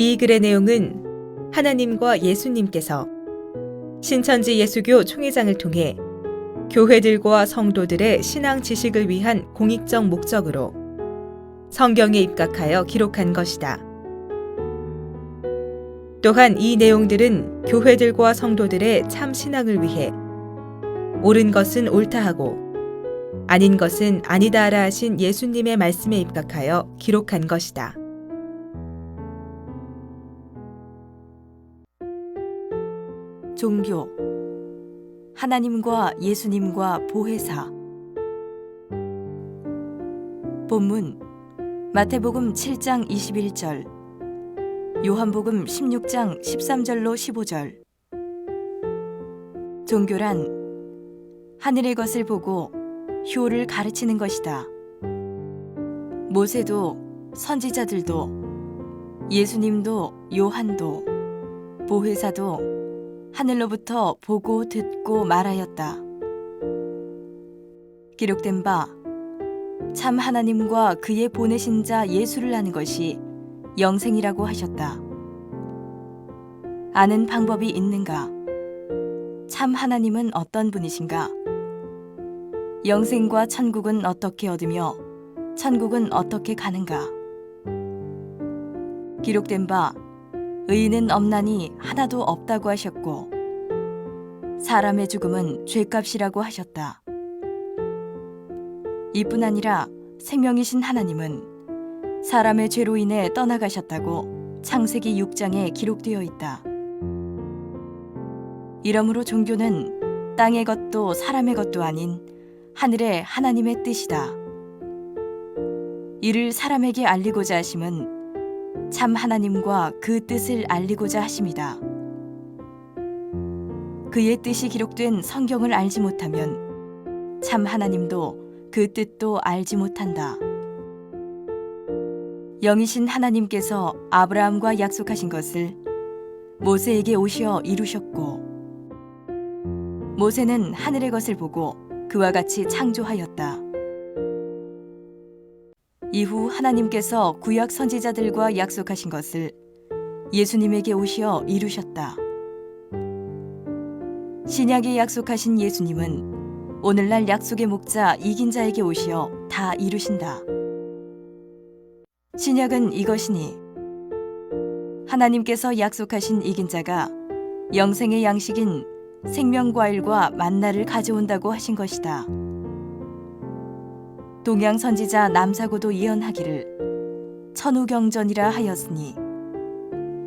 이 글의 내용은 하나님과 예수님께서 신천지 예수교 총회장을 통해 교회들과 성도들의 신앙 지식을 위한 공익적 목적으로 성경에 입각하여 기록한 것이다. 또한 이 내용들은 교회들과 성도들의 참 신앙을 위해 옳은 것은 옳다 하고 아닌 것은 아니다라 하신 예수님의 말씀에 입각하여 기록한 것이다. 종교, 하나님과 예수님과 보혜사. 본문 마태복음 7장 21절, 요한복음 16장 13절로 15절. 종교란 하늘의 것을 보고 효를 가르치는 것이다. 모세도 선지자들도 예수님도 요한도 보혜사도 하늘로부터 보고 듣고 말하였다. 기록된 바 참 하나님과 그의 보내신 자 예수를 아는 것이 영생이라고 하셨다. 아는 방법이 있는가? 참 하나님은 어떤 분이신가? 영생과 천국은 어떻게 얻으며 천국은 어떻게 가는가? 기록된 바 의인은 없나니 하나도 없다고 하셨고 사람의 죽음은 죄값이라고 하셨다. 이뿐 아니라 생명이신 하나님은 사람의 죄로 인해 떠나가셨다고 창세기 6장에 기록되어 있다. 이러므로 종교는 땅의 것도 사람의 것도 아닌 하늘의 하나님의 뜻이다. 이를 사람에게 알리고자 하심은 참 하나님과 그 뜻을 알리고자 하심이다. 그의 뜻이 기록된 성경을 알지 못하면 참 하나님도 그 뜻도 알지 못한다. 영이신 하나님께서 아브라함과 약속하신 것을 모세에게 오시어 이루셨고 모세는 하늘의 것을 보고 그와 같이 창조하였다. 이후 하나님께서 구약 선지자들과 약속하신 것을 예수님에게 오시어 이루셨다. 신약에 약속하신 예수님은 오늘날 약속의 목자 이긴 자에게 오시어 다 이루신다. 신약은 이것이니 하나님께서 약속하신 이긴 자가 영생의 양식인 생명과일과 만나를 가져온다고 하신 것이다. 동양 선지자 남사고도 예언하기를 천우경전이라 하였으니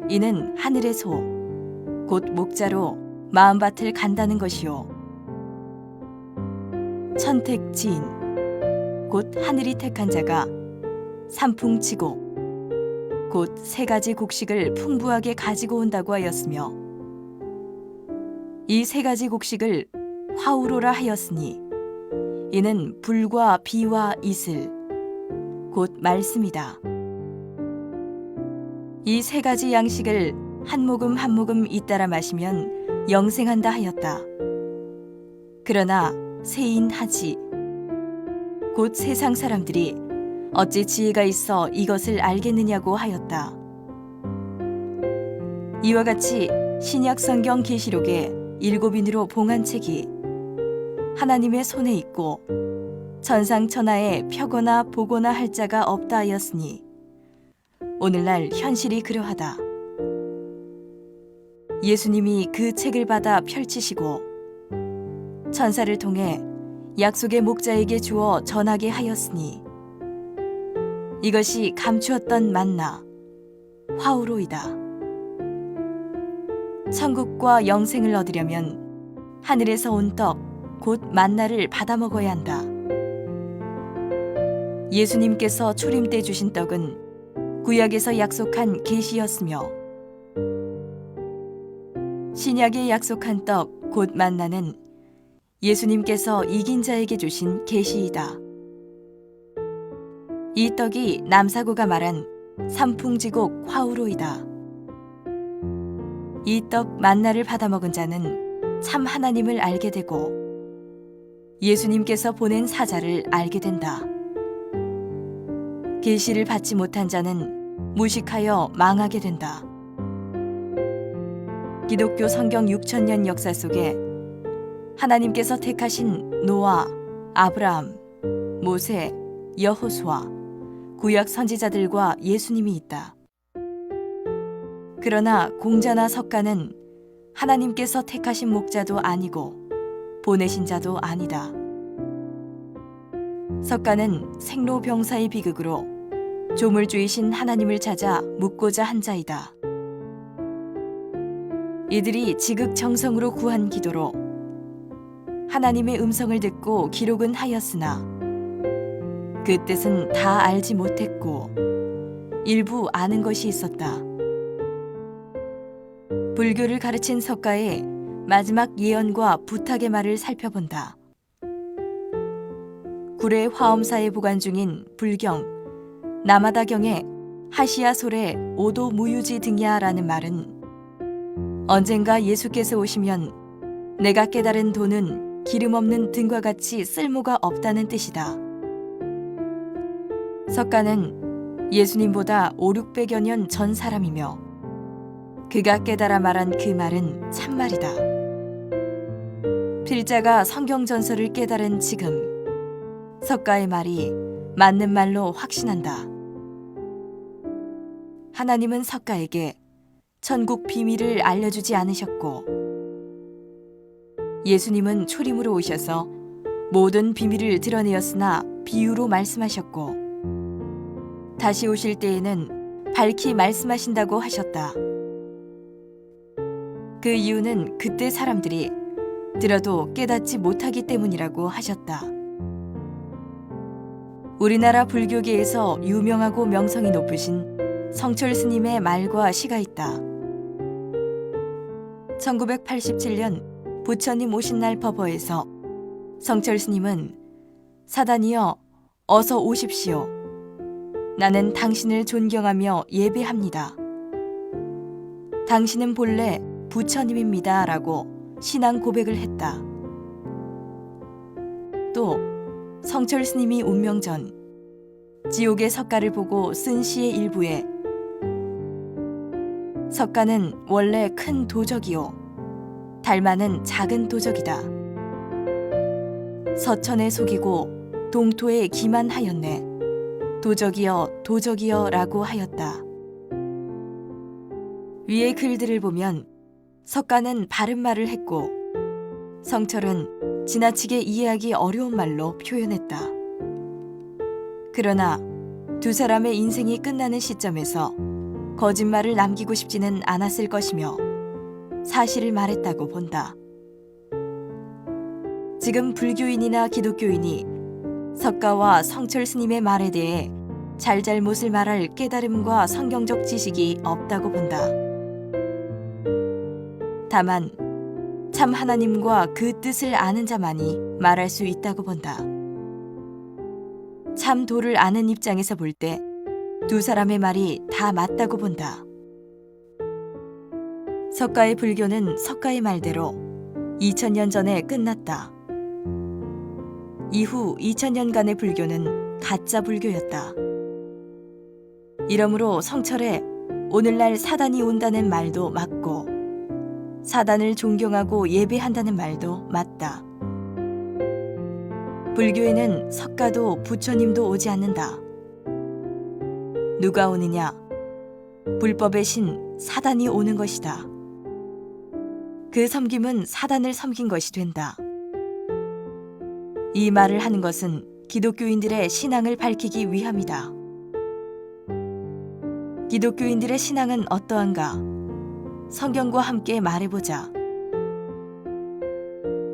이는 하늘의 소, 곧 목자로 마음밭을 간다는 것이요 천택지인, 곧 하늘이 택한 자가 삼풍치곡, 곧 세 가지 곡식을 풍부하게 가지고 온다고 하였으며 이 세 가지 곡식을 화우로라 하였으니 이는 불과 비와 이슬, 곧 말씀이다. 이 세 가지 양식을 한 모금 한 모금 잇따라 마시면 영생한다 하였다. 그러나 세인하지, 곧 세상 사람들이 어찌 지혜가 있어 이것을 알겠느냐고 하였다. 이와 같이 신약 성경 계시록에 7인으로 봉한 책이 하나님의 손에 있고 천상천하에 펴거나 보거나 할 자가 없다 하였으니 오늘날 현실이 그러하다. 예수님이 그 책을 받아 펼치시고 천사를 통해 약속의 목자에게 주어 전하게 하였으니 이것이 감추었던 만나 화우로이다. 천국과 영생을 얻으려면 하늘에서 온 떡 곧 만나를 받아 먹어야 한다. 예수님께서 초림 때 주신 떡은 구약에서 약속한 계시였으며 신약에 약속한 떡 곧 만나는 예수님께서 이긴 자에게 주신 계시이다. 이 떡이 남사고가 말한 삼풍지곡 화우로이다. 이 떡 만나를 받아 먹은 자는 참 하나님을 알게 되고 예수님께서 보낸 사자를 알게 된다. 계시를 받지 못한 자는 무식하여 망하게 된다. 기독교 성경 6,000년 역사 속에 하나님께서 택하신 노아, 아브라함, 모세, 여호수아, 구약 선지자들과 예수님이 있다. 그러나 공자나 석가는 하나님께서 택하신 목자도 아니고 보내신 자도 아니다. 석가는 생로병사의 비극으로 조물주이신 하나님을 찾아 묻고자 한 자이다. 이들이 지극정성으로 구한 기도로 하나님의 음성을 듣고 기록은 하였으나 그 뜻은 다 알지 못했고 일부 아는 것이 있었다. 불교를 가르친 석가의 마지막 예언과 부탁의 말을 살펴본다. 구례 화엄사에 보관 중인 불경 남하다경의 하시야솔의 오도 무유지 등야라는 말은 언젠가 예수께서 오시면 내가 깨달은 도는 기름 없는 등과 같이 쓸모가 없다는 뜻이다. 석가는 예수님보다 500~600여 년 전 사람이며 그가 깨달아 말한 그 말은 참말이다. 필자가 성경 전설을 깨달은 지금 석가의 말이 맞는 말로 확신한다. 하나님은 석가에게 천국 비밀을 알려주지 않으셨고 예수님은 초림으로 오셔서 모든 비밀을 드러내었으나 비유로 말씀하셨고 다시 오실 때에는 밝히 말씀하신다고 하셨다. 그 이유는 그때 사람들이 들어도 깨닫지 못하기 때문이라고 하셨다. 우리나라 불교계에서 유명하고 명성이 높으신 성철 스님의 말과 시가 있다. 1987년 부처님 오신 날 법어에서 성철 스님은 사단이여 어서 오십시오. 나는 당신을 존경하며 예배합니다. 당신은 본래 부처님입니다. 라고 신앙 고백을 했다. 또 성철 스님이 운명 전 지옥의 석가를 보고 쓴 시의 일부에 석가는 원래 큰 도적이요 달마는 작은 도적이다. 서천에 속이고 동토에 기만하였네. 도적이여 도적이여 라고 하였다. 위의 글들을 보면 석가는 바른 말을 했고 성철은 지나치게 이해하기 어려운 말로 표현했다. 그러나 두 사람의 인생이 끝나는 시점에서 거짓말을 남기고 싶지는 않았을 것이며 사실을 말했다고 본다. 지금 불교인이나 기독교인이 석가와 성철 스님의 말에 대해 잘잘못을 말할 깨달음과 성경적 지식이 없다고 본다. 다만 참 하나님과 그 뜻을 아는 자만이 말할 수 있다고 본다. 참 도를 아는 입장에서 볼 때 두 사람의 말이 다 맞다고 본다. 석가의 불교는 석가의 말대로 2000년 전에 끝났다. 이후 2000년간의 불교는 가짜 불교였다. 이러므로 성철의 오늘날 사단이 온다는 말도 맞고 사단을 존경하고 예배한다는 말도 맞다. 불교에는 석가도 부처님도 오지 않는다. 누가 오느냐? 불법의 신 사단이 오는 것이다. 그 섬김은 사단을 섬긴 것이 된다. 이 말을 하는 것은 기독교인들의 신앙을 밝히기 위함이다. 기독교인들의 신앙은 어떠한가? 성경과 함께 말해보자.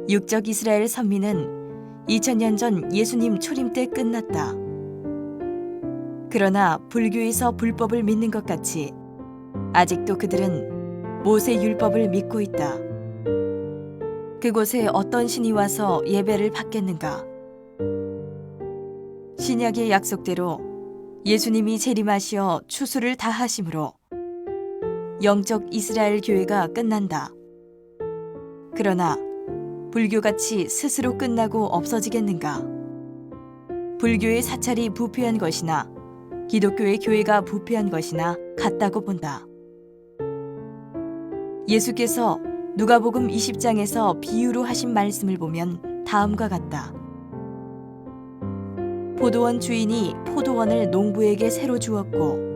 육적 이스라엘 선민은 2000년 전 예수님 초림 때 끝났다. 그러나 불교에서 불법을 믿는 것 같이 아직도 그들은 모세 율법을 믿고 있다. 그곳에 어떤 신이 와서 예배를 받겠는가? 신약의 약속대로 예수님이 재림하시어 추수를 다 하심으로 영적 이스라엘 교회가 끝난다. 그러나 불교같이 스스로 끝나고 없어지겠는가? 불교의 사찰이 부패한 것이나 기독교의 교회가 부패한 것이나 같다고 본다. 예수께서 누가복음 20장에서 비유로 하신 말씀을 보면 다음과 같다. 포도원 주인이 포도원을 농부에게 새로 주었고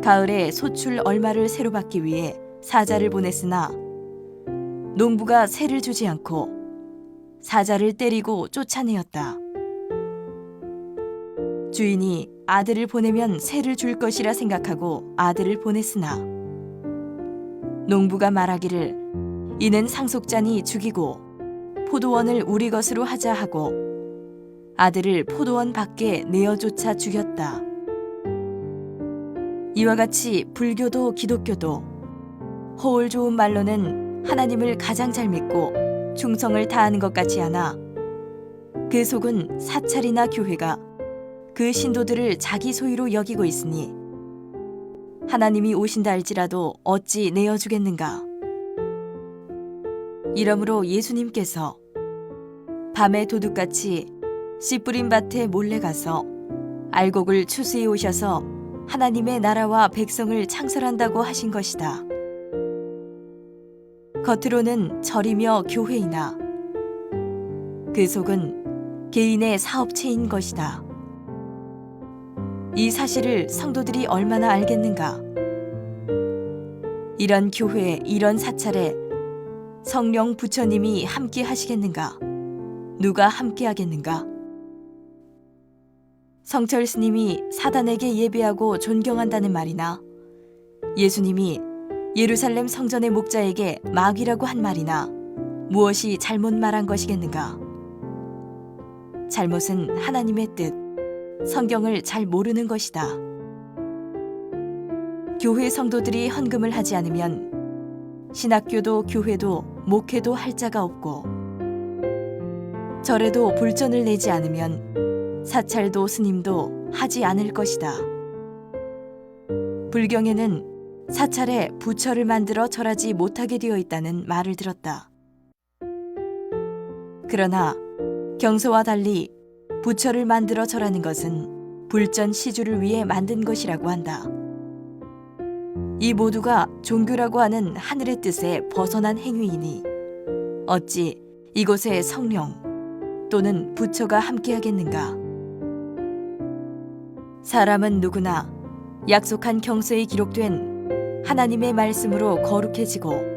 가을에 소출 얼마를 새로 받기 위해 사자를 보냈으나 농부가 새를 주지 않고 사자를 때리고 쫓아내었다. 주인이 아들을 보내면 새를 줄 것이라 생각하고 아들을 보냈으나 농부가 말하기를 이는 상속자니 죽이고 포도원을 우리 것으로 하자 하고 아들을 포도원 밖에 내어쫓아 죽였다. 이와 같이 불교도 기독교도 허울 좋은 말로는 하나님을 가장 잘 믿고 충성을 다하는 것 같지 않아 그 속은 사찰이나 교회가 그 신도들을 자기 소유로 여기고 있으니 하나님이 오신다 할지라도 어찌 내어주겠는가. 이러므로 예수님께서 밤에 도둑같이 씨 뿌린 밭에 몰래 가서 알곡을 추수해 오셔서 하나님의 나라와 백성을 창설한다고 하신 것이다. 겉으로는 절이며 교회이나 그 속은 개인의 사업체인 것이다. 이 사실을 성도들이 얼마나 알겠는가. 이런 교회, 이런 사찰에 성령 부처님이 함께 하시겠는가? 누가 함께 하겠는가? 성철 스님이 사단에게 예배하고 존경한다는 말이나 예수님이 예루살렘 성전의 목자에게 마귀라고 한 말이나 무엇이 잘못 말한 것이겠는가? 잘못은 하나님의 뜻, 성경을 잘 모르는 것이다. 교회 성도들이 헌금을 하지 않으면 신학교도 교회도 목회도 할 자가 없고 절에도 불전을 내지 않으면 사찰도 스님도 하지 않을 것이다. 불경에는 사찰에 부처를 만들어 절하지 못하게 되어 있다는 말을 들었다. 그러나 경서와 달리 부처를 만들어 절하는 것은 불전 시주를 위해 만든 것이라고 한다. 이 모두가 종교라고 하는 하늘의 뜻에 벗어난 행위이니 어찌 이곳에 성령 또는 부처가 함께하겠는가? 사람은 누구나 약속한 경서에 기록된 하나님의 말씀으로 거룩해지고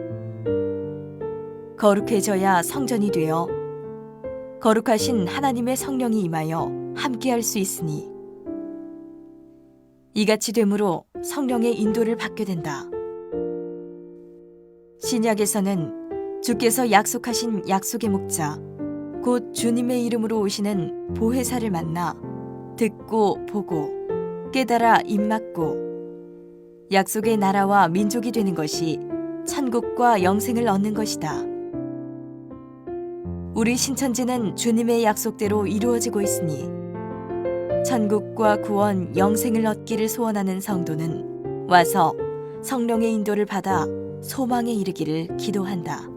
거룩해져야 성전이 되어 거룩하신 하나님의 성령이 임하여 함께할 수 있으니 이같이 되므로 성령의 인도를 받게 된다. 신약에서는 주께서 약속하신 약속의 목자 곧 주님의 이름으로 오시는 보혜사를 만나 듣고 보고 깨달아 입맞고 약속의 나라와 민족이 되는 것이 천국과 영생을 얻는 것이다. 우리 신천지는 주님의 약속대로 이루어지고 있으니 천국과 구원, 영생을 얻기를 소원하는 성도는 와서 성령의 인도를 받아 소망에 이르기를 기도한다.